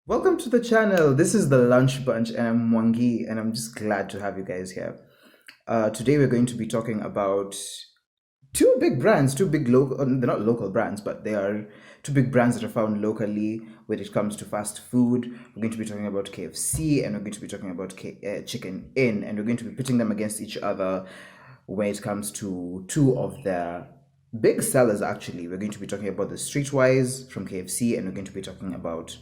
Welcome to the channel. This is the Lunch Bunch, and I'm Mwangi, and I'm just glad to have you guys here. Today, we're going to be talking about two big brands, two big local, they're not local brands, but they are two big brands that are found locally when it comes to fast food. We're going to be talking about KFC, and we're going to be talking about Chicken Inn, and we're going to be putting them against each other when it comes to two of their big sellers. Actually, we're going to be talking about the Streetwise from KFC, and we're going to be talking about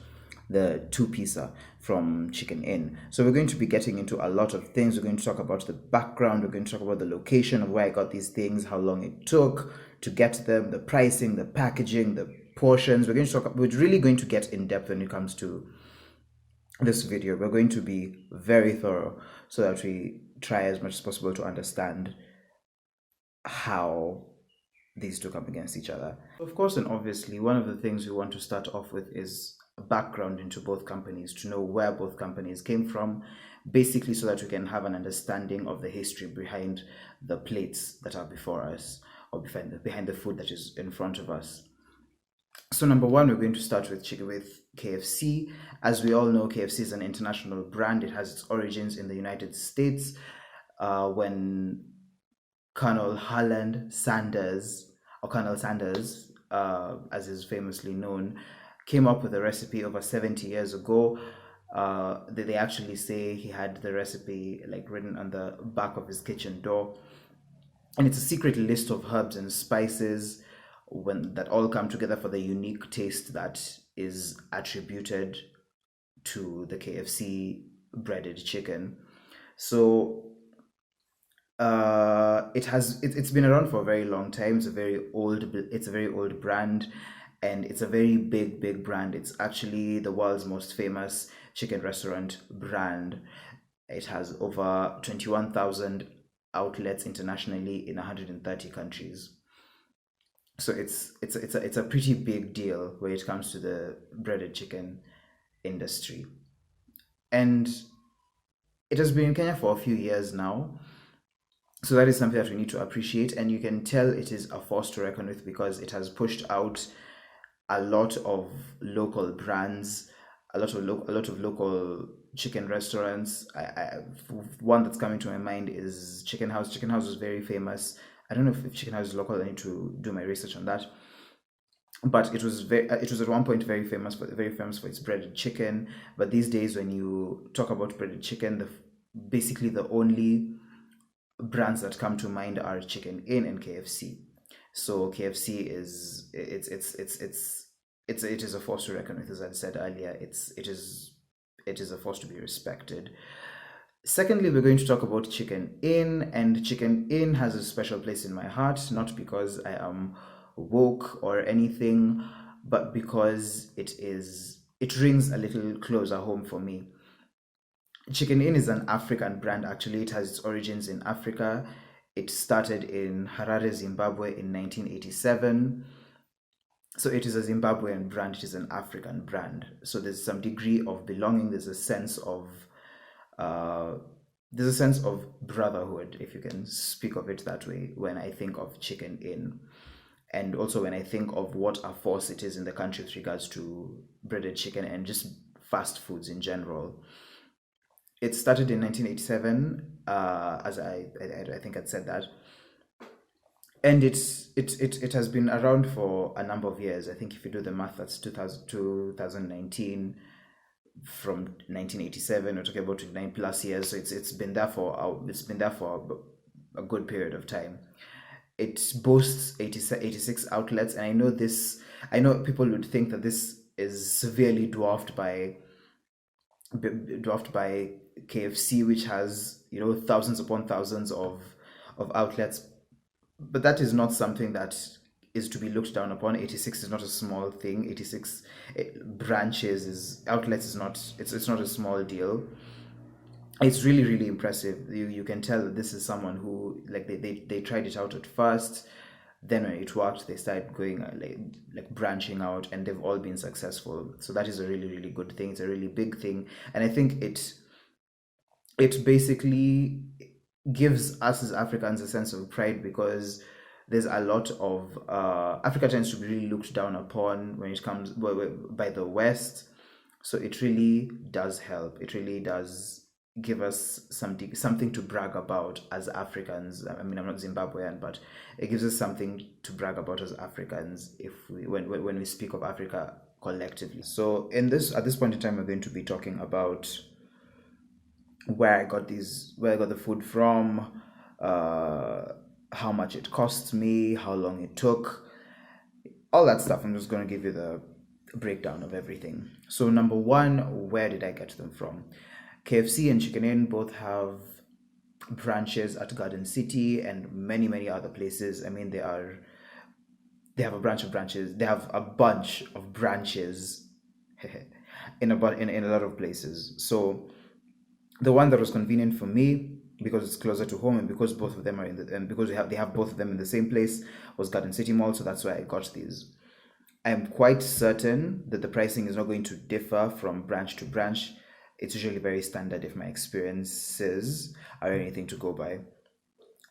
the two pizza from Chicken Inn. So we're going to be getting into a lot of things. We're going to talk about the background. We're going to talk about the location of where I got these things, how long it took to get them, the pricing, the packaging, the portions. We're really going to get in depth when it comes to this video. We're going to be very thorough so that we try as much as possible to understand how these two come against each other. Of course, and obviously, one of the things we want to start off with is a background into both companies, to know where both companies came from, basically so that we can have an understanding of the history behind the plates that are before us, or behind the food that is in front of us. So number one, we're going to start with KFC. As we all know, KFC is an international brand. It has its origins in the United States, when Colonel Harland Sanders, or Colonel Sanders, as is famously known, came up with a recipe over 70 years ago. They actually say he had the recipe like written on the back of his kitchen door. And it's a secret list of herbs and spices that all come together for the unique taste that is attributed to the KFC breaded chicken. So it's been around for a very long time. It's a very old brand, and it's a very big brand. It's actually the world's most famous chicken restaurant brand. It has over 21,000 outlets internationally in 130 countries. So it's a pretty big deal when it comes to the breaded chicken industry. And it has been in Kenya for a few years now. So that is something that we need to appreciate, and you can tell it is a force to reckon with because it has pushed out a lot of local brands, a lot of local chicken restaurants. One that's coming to my mind is Chicken House. Chicken House was very famous. I don't know if Chicken House is local. I need to do my research on that. But it was at one point very famous for its breaded chicken. But these days, when you talk about breaded chicken, basically the only brands that come to mind are Chicken Inn and KFC. So KFC it is a force to reckon with, as I said earlier. It is a force to be respected. Secondly, we're going to talk about Chicken Inn, and Chicken Inn has a special place in my heart, not because I am woke or anything, but because it rings a little closer home for me. Chicken Inn is an African brand, actually. It has its origins in Africa. It started in Harare, Zimbabwe in 1987. So it is a Zimbabwean brand, it is an African brand. So there's some degree of belonging, there's a sense of brotherhood, if you can speak of it that way, when I think of Chicken Inn. And also when I think of what a force it is in the country with regards to breaded chicken and just fast foods in general. It started in 1987, as I think I'd said that, and it has been around for a number of years. I think if you do the math, that's 2019. From 1987, we're talking about 29 plus years. So it's been there for a good period of time. It boasts 86 outlets, and I know people would think that this is severely dwarfed by KFC, which has thousands upon thousands of outlets, but that is not something that is to be looked down upon. 86 is not a small thing. 86 outlets is not it's not a small deal. It's really impressive. You can tell that this is someone who, like, they tried it out at first, then when it worked they started going like branching out, and they've all been successful. So that is a really good thing. It's a really big thing, and I think it basically gives us as Africans a sense of pride, because there's a lot of Africa tends to be really looked down upon when it comes by the West. So it really does help. It really does give us something to brag about as Africans. I mean, I'm not Zimbabwean, but it gives us something to brag about as Africans if when we speak of Africa collectively. So in this at this point in time, we're going to be talking about where I got the food from, uh, how much it cost me, how long it took, all that stuff. I'm just going to give you the breakdown of everything. So, number one, where did I get them from? KFC and Chicken Inn both have branches at Garden City and many, many other places. I mean, they have a bunch of branches. They have a bunch of branches in a lot of places. So, the one that was convenient for me because it's closer to home and because both of them are in the and because they have both of them in the same place was Garden City Mall, so that's why I got these. I'm quite certain that the pricing is not going to differ from branch to branch. It's usually very standard if my experiences are anything to go by.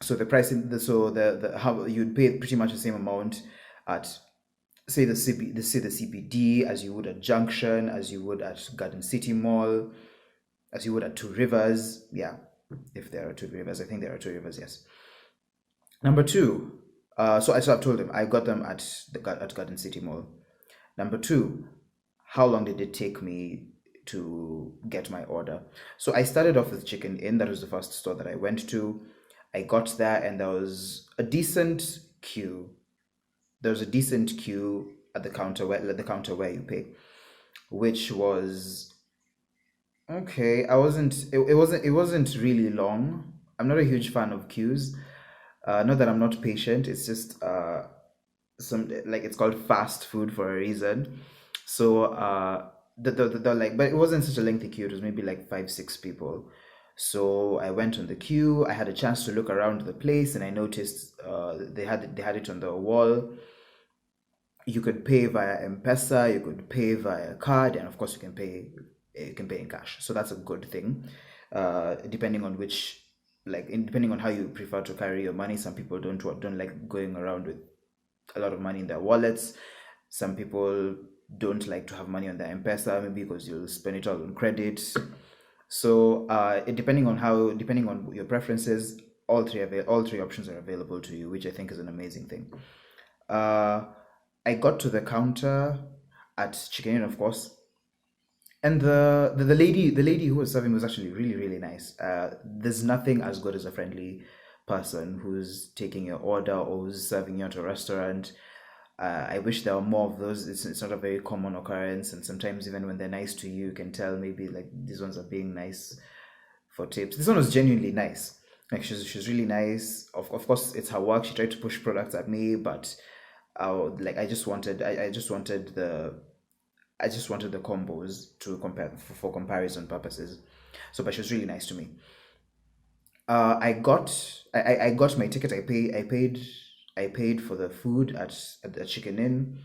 So the pricing, the how you'd pay pretty much the same amount at say the CBD as you would at Junction, as you would at Garden City Mall, as you would at Two Rivers. Yeah, if there are Two Rivers, I think there are Two Rivers. Yes. Number two, so I've told them I got them at Garden City Mall. Number two, how long did it take me to get my order? So I started off with Chicken Inn. That was the first store that I went to. I got there and there was a decent queue. There was a decent queue at the counter where you pay, which was okay. It wasn't really long. I'm not a huge fan of queues. Not that I'm not patient. It's just some like it's called fast food for a reason. So like, but it wasn't such a lengthy queue. It was maybe like 5 6 people. So I went on the queue. I had a chance to look around the place, and I noticed they had it on the wall. You could pay via M-Pesa, you could pay via card, and of course you can pay in cash. So that's a good thing. Depending on which depending on how you prefer to carry your money, some people don't like going around with a lot of money in their wallets. Some people don't like to have money on their M-Pesa, maybe because you'll spend it all on credit. So depending on your preferences, all three options are available to you, which I think is an amazing thing. Uh, I got to the counter at Chicken Inn, of course, and the lady who was serving was actually really really nice. There's nothing as good as a friendly person who's taking your order or who's serving you at a restaurant. I wish there were more of those. It's not a very common occurrence, and sometimes even when they're nice to you, you can tell maybe like these ones are being nice for tips. This one was genuinely nice. Like she's really nice. Of course, it's her work. She tried to push products at me, but I just wanted the combos to compare for comparison purposes. So, but she was really nice to me. I got my ticket. I paid for the food at the Chicken Inn.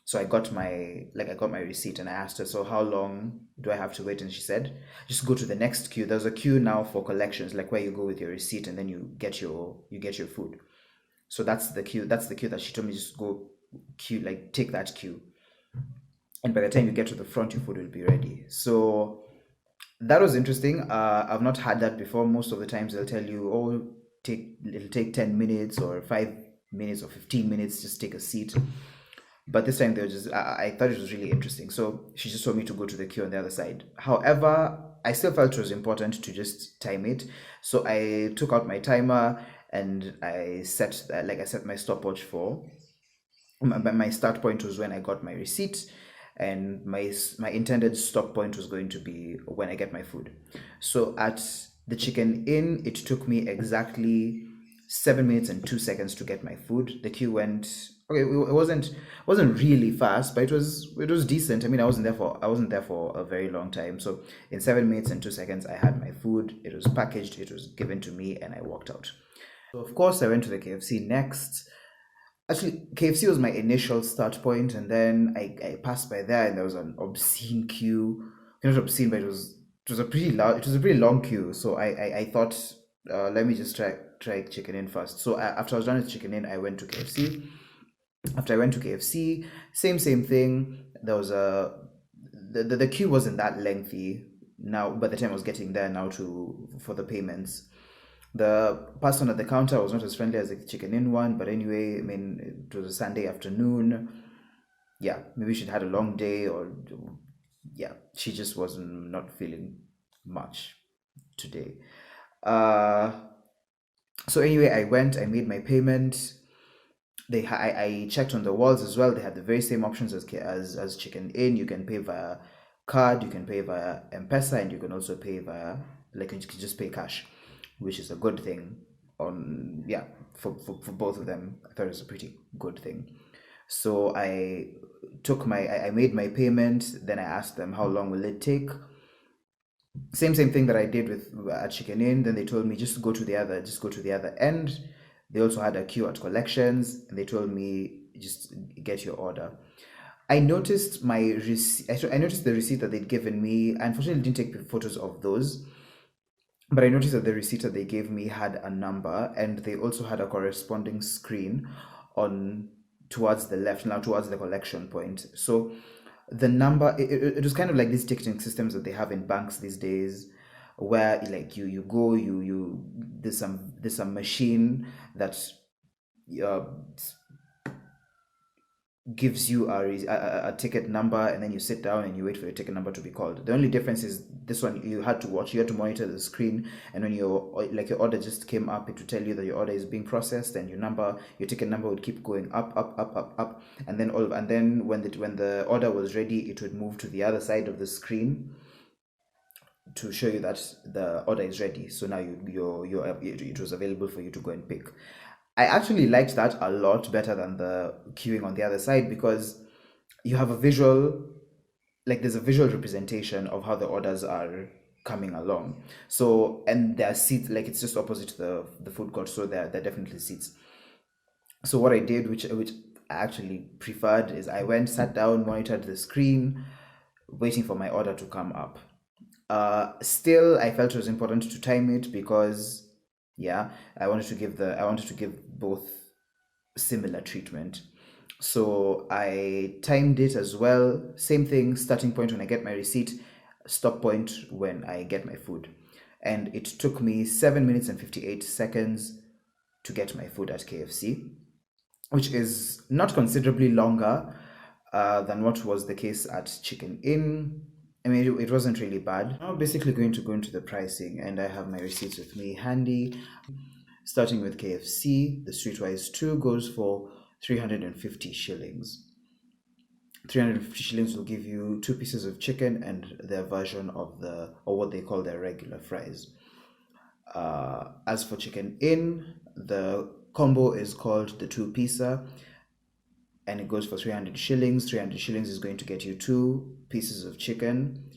So I got my receipt and I asked her, so how long do I have to wait? And she said, just go to the next queue. There's a queue now for collections, like where you go with your receipt and then you get your food. So that's the queue. That's the queue that she told me just go queue, like take that queue. And by the time you get to the front, your food will be ready. So that was interesting. I've not had that before. Most of the times they'll tell you, oh, it'll take 10 minutes or 5 minutes or 15 minutes. Just take a seat. But this time they were just. I thought it was really interesting. So she just told me to go to the queue on the other side. However, I still felt it was important to just time it. So I took out my timer and I set my stopwatch for my start point was when I got my receipt, and my intended stop point was going to be when I get my food. So at the Chicken Inn, it took me exactly 7 minutes and 2 seconds to get my food. The queue went okay. It wasn't really fast, but it was decent. I mean, I wasn't there for a very long time. So in 7 minutes and 2 seconds, I had my food. It was packaged. It was given to me, and I walked out. So of course, I went to the KFC next. Actually, KFC was my initial start point, and then I passed by there, and there was an obscene queue. Not obscene, but it was a pretty long queue. So I thought, let me just try Chicken Inn first. So after I was done with Chicken Inn, I went to KFC. After I went to KFC, same thing. the queue wasn't that lengthy now by the time I was getting there now to for the payments. The person at the counter was not as friendly as the Chicken Inn one, but anyway, I mean, it was a Sunday afternoon. Yeah, maybe she'd had a long day, or yeah, she just wasn't not feeling much today. Uh, so anyway, I went, I made my payment. I checked on the walls as well. They had the very same options as Chicken Inn. You can pay via card, you can pay via M-Pesa, and you can also pay via, like, you can just pay cash, which is a good thing. On Yeah, for both of them, I thought it was a pretty good thing. So I made my payment. Then I asked them how long will it take. Same thing that I did with at Chicken Inn. Then they told me just go to the other end. They also had a queue at collections, and they told me just get your order. I noticed my receipt. I noticed the receipt that they'd given me. I unfortunately didn't take photos of those, but I noticed that the receipt that they gave me had a number, and they also had a corresponding screen on towards the left, now towards the collection point. So the number, it was kind of like these ticketing systems that they have in banks these days, where like you go, you there's some machine that uh, gives you a ticket number, and then you sit down and you wait for your ticket number to be called. The only difference is this one you had to monitor the screen, and when your order just came up, it would tell you that your order is being processed, and your ticket number would keep going up, and then when the order was ready, it would move to the other side of the screen to show you that the order is ready. So now it was available for you to go and pick. I actually liked that a lot better than the queuing on the other side, because you have a visual, like there's a visual representation of how the orders are coming along. So, and there are seats, like it's just opposite to the food court, so there are definitely seats. So what I did, which I actually preferred, is I went, sat down, monitored the screen, waiting for my order to come up. Still, I felt it was important to time it because, yeah, I wanted to give both similar treatment. So I timed it as well. Same thing, starting point when I get my receipt, stop point when I get my food. And it took me 7 minutes and 58 seconds to get my food at KFC, which is not considerably longer than what was the case at Chicken Inn. I mean, it wasn't really bad. I'm basically going to go into the pricing, and I have my receipts with me handy. Starting with KFC, the Streetwise 2 goes for 350 shillings. 350 shillings will give you 2 pieces of chicken and their version of or what they call their regular fries. As for Chicken Inn, the combo is called the 2-pizza, and it goes for 300 shillings. 300 shillings is going to get you 2 pieces of chicken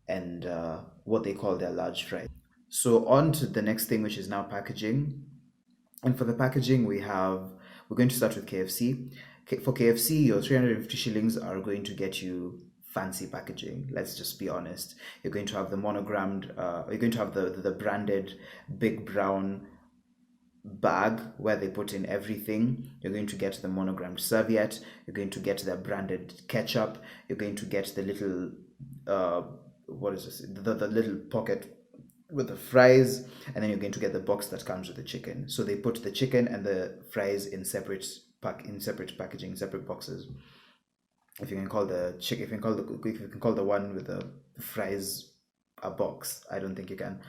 and what they call their large fries. So on to the next thing, which is now packaging. And for the packaging, we're going to start with KFC. For KFC, your 350 shillings are going to get you fancy packaging. Let's just be honest. You're going to have the monogrammed, you're going to have the branded big brown bag where they put in everything. You're going to get the monogrammed serviette. You're going to get the branded ketchup. You're going to get the little what is this? The little pocket with the fries, and then you're going to get the box that comes with the chicken. So they put the chicken and the fries in separate packaging, separate boxes. If you can call the the one with the fries a box, I don't think you can.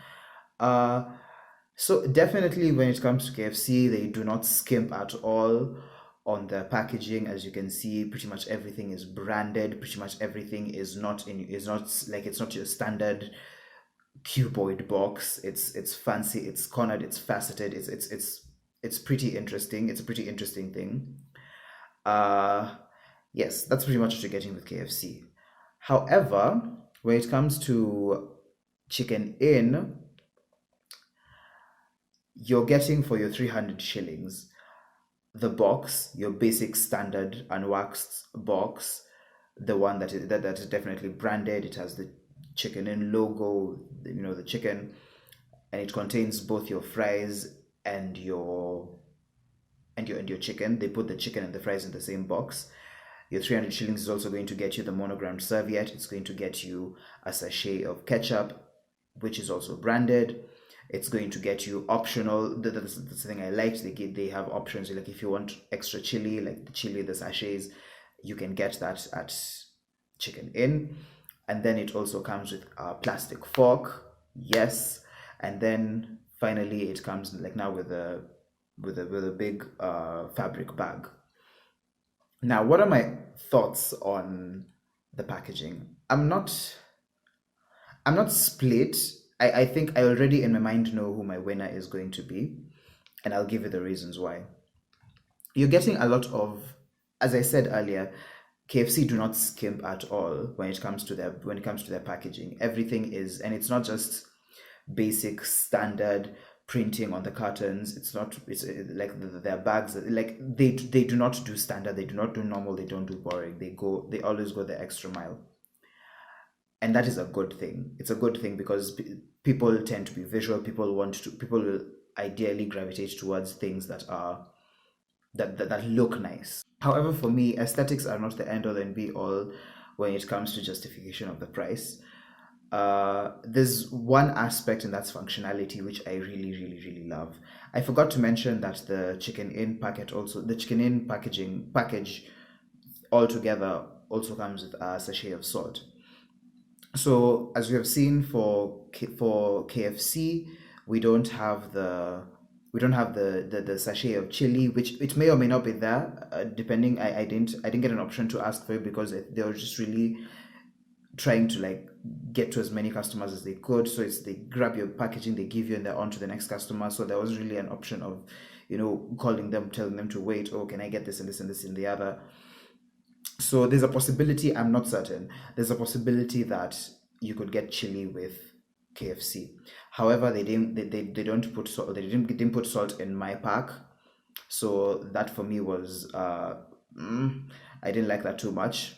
So definitely when it comes to KFC, they do not skimp at all on the packaging. As you can see, pretty much everything is branded. Pretty much everything is not it's not your standard cuboid box. It's fancy, it's cornered, it's faceted. It's pretty interesting. It's a pretty interesting thing. Yes, that's pretty much what you're getting with KFC. However, when it comes to Chicken Inn, you're getting for your 300 shillings the box, your basic standard unwaxed box, the one that is definitely branded. It has the Chicken Inn logo, the chicken, and it contains both your fries and your chicken. They put the chicken and the fries in the same box. Your 300 shillings is also going to get you the monogrammed serviette. It's going to get you a sachet of ketchup, which is also branded. It's going to get you optional. That's the thing I liked. They have options. Like if you want extra chili, like the chili, the sachets, you can get that at Chicken Inn. And then it also comes with a plastic fork. Yes. And then finally it comes like now with a big fabric bag. Now, what are my thoughts on the packaging? I'm not split. I think I already in my mind know who my winner is going to be, and I'll give you the reasons why. You're getting a lot of, as I said earlier, KFC do not skimp at all when it comes to their packaging. Everything is, and it's not just basic standard printing on the cartons. It's not. It's like their bags. Like they do not do standard. They do not do normal. They don't do boring. They always go the extra mile, and that is a good thing. It's a good thing because people tend to be visual. People will ideally gravitate towards things that look nice. However, for me, aesthetics are not the end all and be all when it comes to justification of the price. There's one aspect, and that's functionality, which I really, really, really love. I forgot to mention that the Chicken Inn package altogether also comes with a sachet of salt. So as we have seen for KFC, we don't have the sachet of chili, which it may or may not be there, depending. I didn't get an option to ask for it because they were just really trying to like get to as many customers as they could. So it's they grab your packaging, they give you, and they're on to the next customer. So there was really an option of, calling them, telling them to wait. Oh, can I get this and this and this and the other? So there's a possibility, I'm not certain, there's a possibility that you could get chili with KFC. However, they don't put salt, they didn't put salt in my pack. So that for me was I didn't like that too much.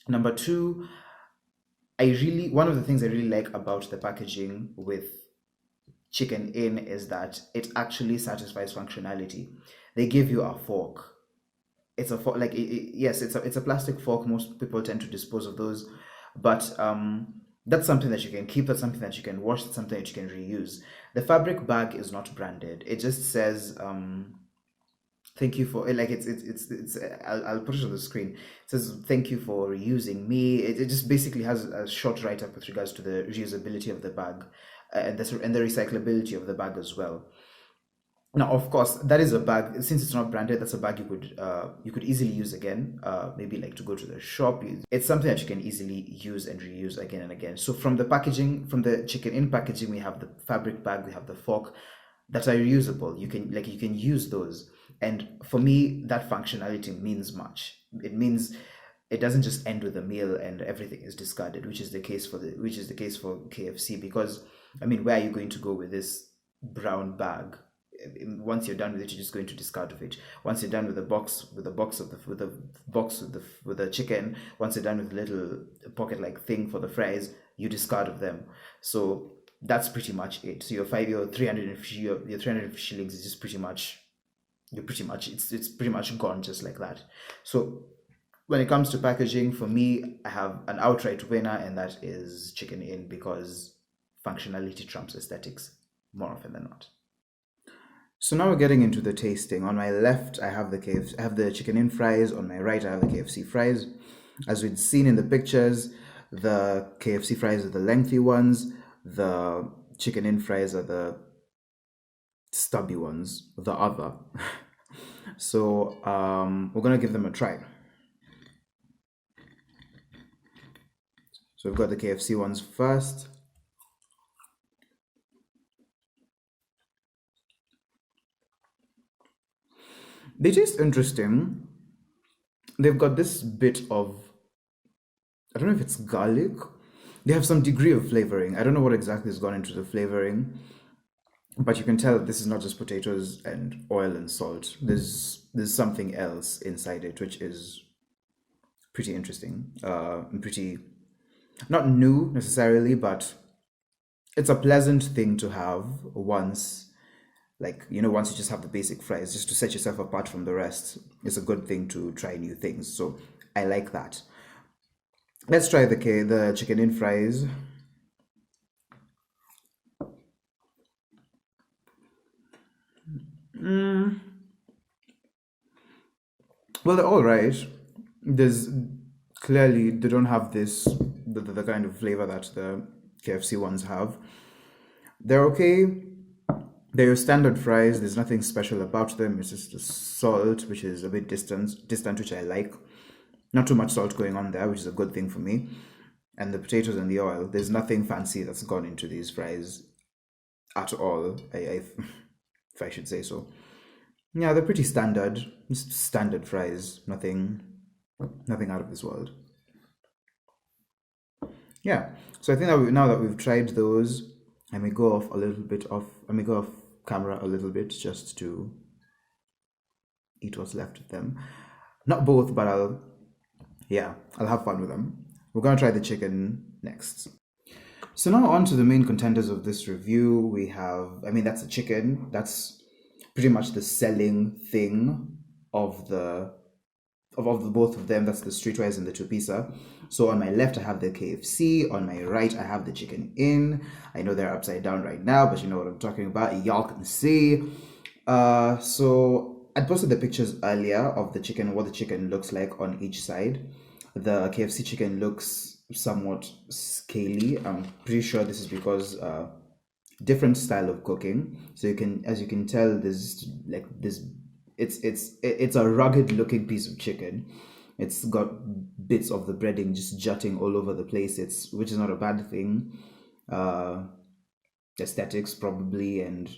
Number two, one of the things I really like about the packaging with Chicken Inn is that it actually satisfies functionality. They give you a fork. It's a fork, like yes, it's a plastic fork. Most people tend to dispose of those, but that's something that you can keep. That's something that you can wash. That's something that you can reuse. The fabric bag is not branded. It just says thank you for like it's I'll put it on the screen. It says thank you for reusing me. It just basically has a short write-up with regards to the reusability of the bag, and the recyclability of the bag as well. Now, of course, that is a bag. Since it's not branded, that's a bag you could easily use again. Maybe like to go to the shop. It's something that you can easily use and reuse again and again. So from the packaging, from the Chicken Inn packaging, we have the fabric bag, we have the fork that are reusable. You can use those. And for me, that functionality means much. It means it doesn't just end with a meal and everything is discarded, which is the case for KFC. Because I mean, where are you going to go with this brown bag? Once you're done with it, you're just going to discard of it. Once you're done with the box, with the chicken, once you're done with the little pocket like thing for the fries, you discard of them. So that's pretty much it. So your 350 your 350 shillings is just it's pretty much gone just like that. So when it comes to packaging, for me, I have an outright winner, and that is Chicken Inn, because functionality trumps aesthetics more often than not. So now we're getting into the tasting. On my left, I have the Chicken Inn fries. On my right, I have the KFC fries. As we'd seen in the pictures, the KFC fries are the lengthy ones. The Chicken Inn fries are the stubby ones, the other. So we're gonna give them a try. So we've got the KFC ones first. They taste interesting. They've got this bit of, I don't know if it's garlic. They have some degree of flavoring. I don't know what exactly has gone into the flavoring, but you can tell this is not just potatoes and oil and salt. There's something else inside it, which is pretty interesting. Pretty not new necessarily, but it's a pleasant thing to have once Like, you know, once you just have the basic fries, just to set yourself apart from the rest, it's a good thing to try new things. So I like that. Let's try the chicken in fries. Well, they're all right. There's clearly they don't have the kind of flavor that the KFC ones have. They're okay. They're your standard fries. There's nothing special about them. It's just the salt, which is a bit distant, which I like. Not too much salt going on there, which is a good thing for me. And the potatoes and the oil. There's nothing fancy that's gone into these fries at all. If I should say so. Yeah, they're pretty standard. Just standard fries. Nothing out of this world. Yeah. So I think that now that we've tried those, I may go off a little bit off. I may go off camera a little bit just to eat what's left of them. Not both, but I'll have fun with them. We're gonna try the chicken next. So now on to the main contenders of this review. We have, I mean, that's the chicken. That's pretty much the selling thing of the both of them. That's the streetwise and the two pizza. So on my left I have the KFC, on my right I have the Chicken Inn. I know they're upside down right now, but you know what I'm talking about. Y'all can see. So I posted the pictures earlier of the chicken, what the chicken looks like on each side. The KFC chicken looks somewhat scaly. I'm pretty sure this is because different style of cooking. So you can, as you can tell, there's like this. It's a rugged looking piece of chicken. It's got bits of the breading just jutting all over the place. Which is not a bad thing. Aesthetics probably, and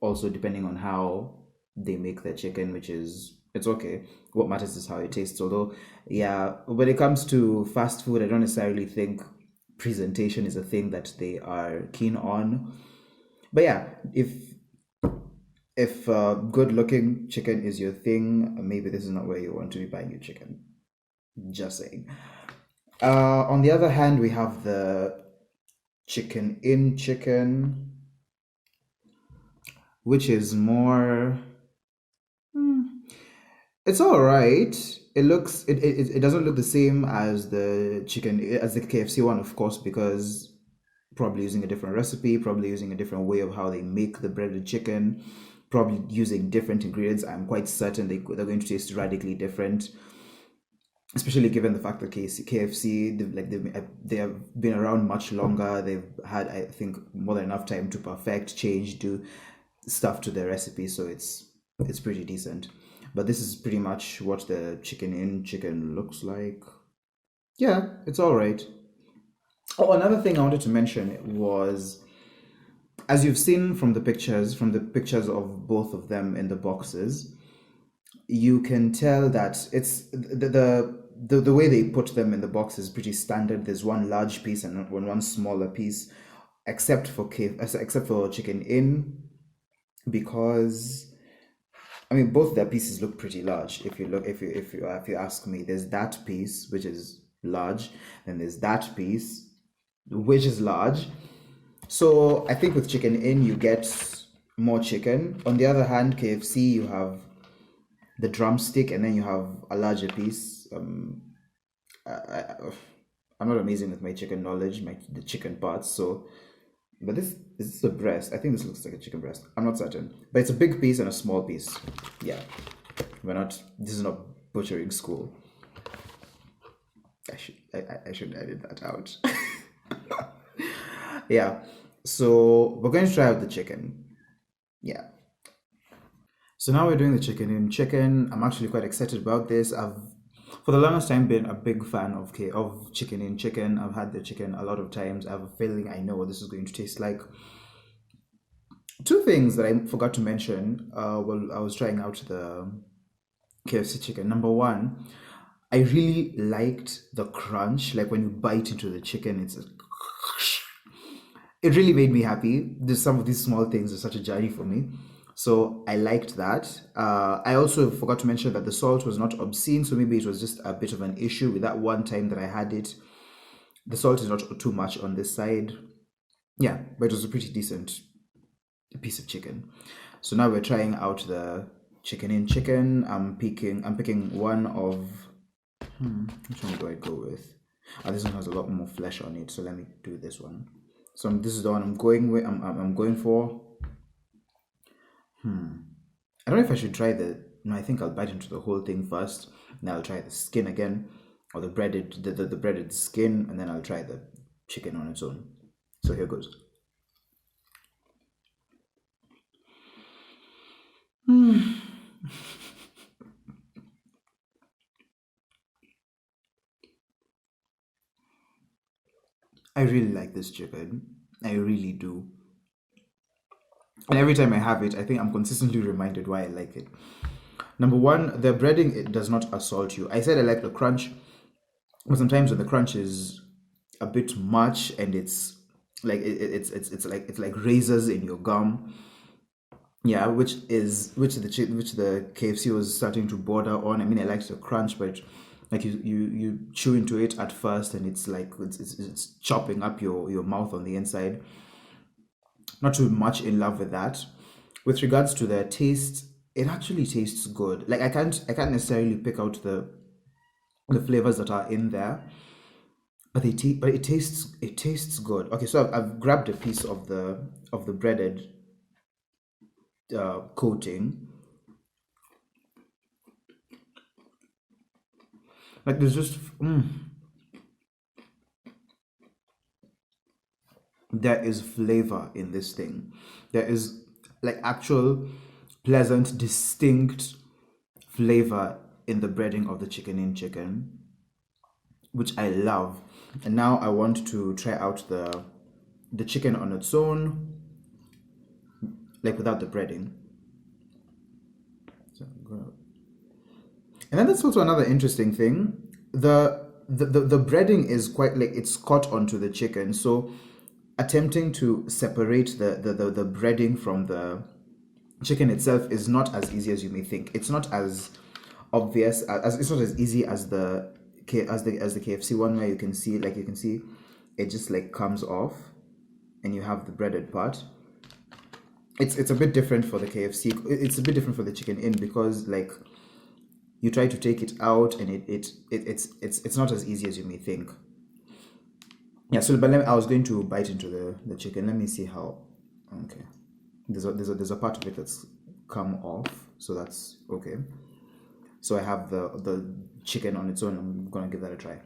also depending on how they make their chicken, which is it's okay. What matters is how it tastes. Although, yeah, when it comes to fast food, I don't necessarily think presentation is a thing that they are keen on. But yeah, if good looking chicken is your thing, maybe this is not where you want to be buying your chicken. Just saying. On the other hand, we have the Chicken in chicken, which is more. It's all right. It doesn't look the same as the KFC one, of course, because probably using a different recipe, probably using a different way of how they make the breaded chicken, probably using different ingredients. I'm quite certain they're going to taste radically different, especially given the fact that KFC they have been around much longer. They've had, I think, more than enough time to perfect, change, do stuff to their recipe, so it's pretty decent. But this is pretty much what the Chicken in chicken looks like. Yeah, it's all right. Oh, another thing I wanted to mention was, as you've seen from the pictures of both of them in the boxes, you can tell that it's the way they put them in the box is pretty standard. There's one large piece and one smaller piece, except for Chicken in, because I mean both their pieces look pretty large. If you ask me, there's that piece which is large, and there's that piece which is large. So I think with Chicken in you get more chicken. On the other hand, KFC you have the drumstick, and then you have a larger piece. I, I'm not amazing with my chicken knowledge, the chicken parts. So, but this is a breast. I think this looks like a chicken breast. I'm not certain, but it's a big piece and a small piece. Yeah, we're not. This is not butchering school. I should edit that out. Yeah. So we're going to try out the chicken. Yeah. So now we're doing the chicken in chicken. I'm actually quite excited about this. I've for the longest time been a big fan of chicken in chicken. I've had the chicken a lot of times. I have a feeling I know what this is going to taste like. Two things that I forgot to mention while I was trying out the KFC chicken. Number one, I really liked the crunch. Like when you bite into the chicken, it really made me happy. There's some of these small things are such a journey for me. So I liked that. I also forgot to mention that the salt was not obscene, so maybe it was just a bit of an issue with that one time that I had it. The salt is not too much on this side. Yeah, but it was a pretty decent piece of chicken. So now we're trying out the chicken in chicken. I'm picking one of which one do I go with? This one has a lot more flesh on it, so let me do this one. So this is the one I'm going with. I'm going for. I don't know if I should try the. No, I think I'll bite into the whole thing first. Then I'll try the skin again, or the breaded skin, and then I'll try the chicken on its own. So here goes. I really like this chicken. I really do. And every time I have it, I think I'm consistently reminded why I like it. Number one, the breading, it does not assault you. I said I like the crunch, but sometimes when the crunch is a bit much and it's like it's like razors in your gum. Yeah, which the KFC was starting to border on. I mean, I liked the crunch, but like you chew into it at first, and it's like it's chopping up your mouth on the inside. Not too much in love with that. With regards to the taste, it actually tastes good. Like I can't necessarily pick out the flavors that are in there, but it tastes good. Okay, so I've grabbed a piece of the breaded coating. Like there's just there is flavor in this thing. There is like actual pleasant, distinct flavor in the breading of the chicken in chicken, which I love. And now I want to try out the chicken on its own, like without the breading. So and then that's also another interesting thing. The breading is quite like it's caught onto the chicken. So attempting to separate the breading from the chicken itself is not as easy as you may think. It's not as obvious as it's not as easy as the KFC one, where you can see it just like comes off and you have the breaded part. It's a bit different for the KFC. It's a bit different for the chicken in because like you try to take it out and it's not as easy as you may think. Yeah, so but I was going to bite into the chicken. Let me see how. Okay, there's a part of it that's come off, so that's okay. So I have the chicken on its own. I'm gonna give that a try.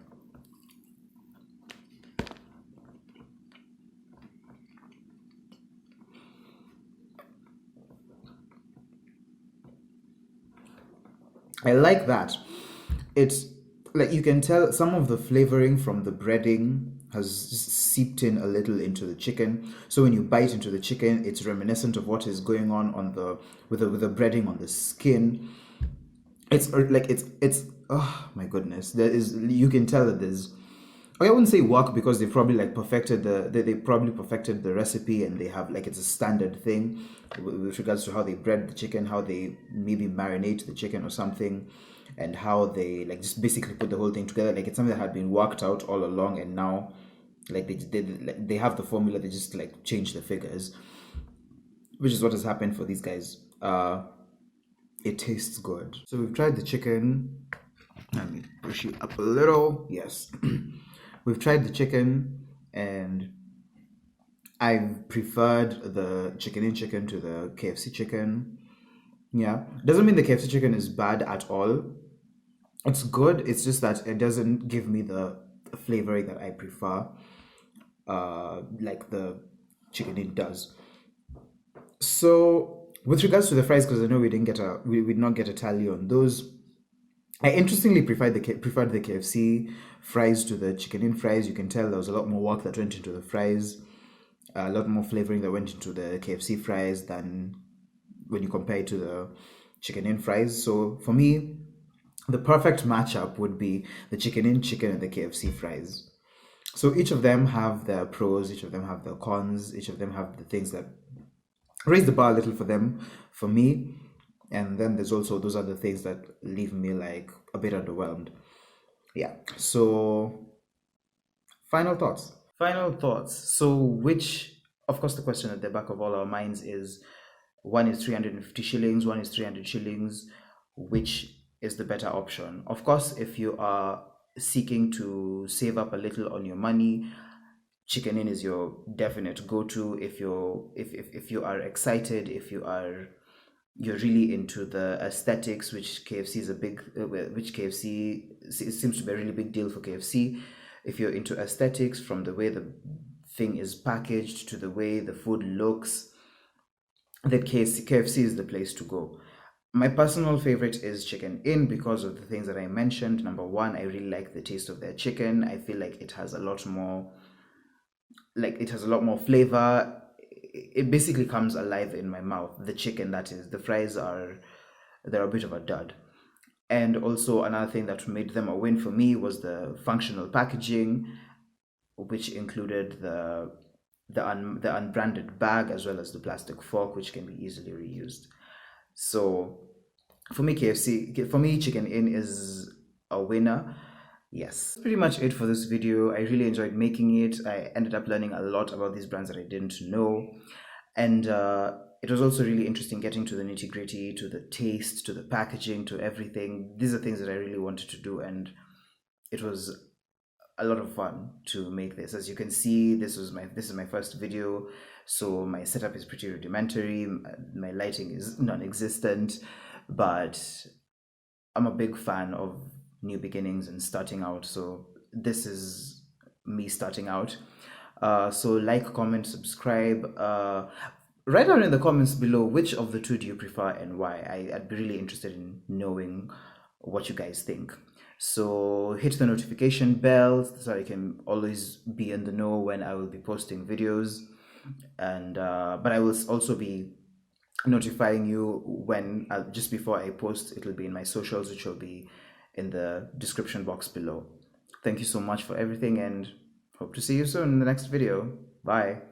I like that. It's like you can tell some of the flavoring from the breading has just seeped in a little into the chicken. So when you bite into the chicken, it's reminiscent of what is going on the with the breading on the skin. It's like it's oh my goodness. There is you can tell that there's I wouldn't say work because they probably like perfected they probably perfected the recipe and they have like it's a standard thing with regards to how they bread the chicken, how they maybe marinate the chicken or something, and how they like just basically put the whole thing together. Like it's something that had been worked out all along, and now like they have the formula. They just like change the figures, which is what has happened for these guys. It tastes good. So we've tried the chicken. Let me push it up a little. Yes. We've tried the chicken and I've preferred the chicken in chicken to the KFC chicken. Yeah. Doesn't mean the KFC chicken is bad at all. It's good. It's just that it doesn't give me the flavoring that I prefer, like the chicken in does. So with regards to the fries, because I know we did not get a tally on those. I interestingly preferred the KFC fries to the chicken in fries. You can tell there was a lot more work that went into the fries, a lot more flavoring that went into the KFC fries than when you compare it to the chicken in fries. So for me, the perfect matchup would be the chicken in chicken and the KFC fries. So each of them have their pros, each of them have their cons, each of them have the things that raise the bar a little for them, for me. And then there's also those other things that leave me like a bit underwhelmed. Yeah. So final thoughts. Final thoughts. So which, of course, the question at the back of all our minds is One is 350 shillings, one is 300 shillings. Which is the better option? Of course, if you are seeking to save up a little on your money, Chicken Inn is your definite go-to. If you are excited, if you're really into the aesthetics, which KFC is a big, which KFC seems to be a really big deal for KFC. If you're into aesthetics, from the way the thing is packaged to the way the food looks, then KFC is the place to go. My personal favorite is Chicken Inn because of the things that I mentioned. Number one, I really like the taste of their chicken. I feel like it has a lot more flavor. It basically comes alive in my mouth. The chicken, that is. The fries they're a bit of a dud. And also another thing that made them a win for me was the functional packaging, which included the unbranded bag as well as the plastic fork, which can be easily reused. So for me, Chicken Inn is a winner. Yes, pretty much it for this video. I really enjoyed making it. I ended up learning a lot about these brands that I didn't know. And it was also really interesting getting to the nitty gritty, to the taste, to the packaging, to everything. These are things that I really wanted to do, and it was a lot of fun to make this. As you can see, this is my first video, so my setup is pretty rudimentary. My lighting is non-existent, but I'm a big fan of new beginnings and starting out. So this is me starting out. So like, comment, subscribe. Write down in the comments below which of the two do you prefer and why. I'd be really interested in knowing what you guys think. So hit the notification bell so I can always be in the know when I will be posting videos. And but I will also be notifying you when just before I post. It'll be in my socials, which will be in the description box below. Thank you so much for everything, and hope to see you soon in the next video. Bye.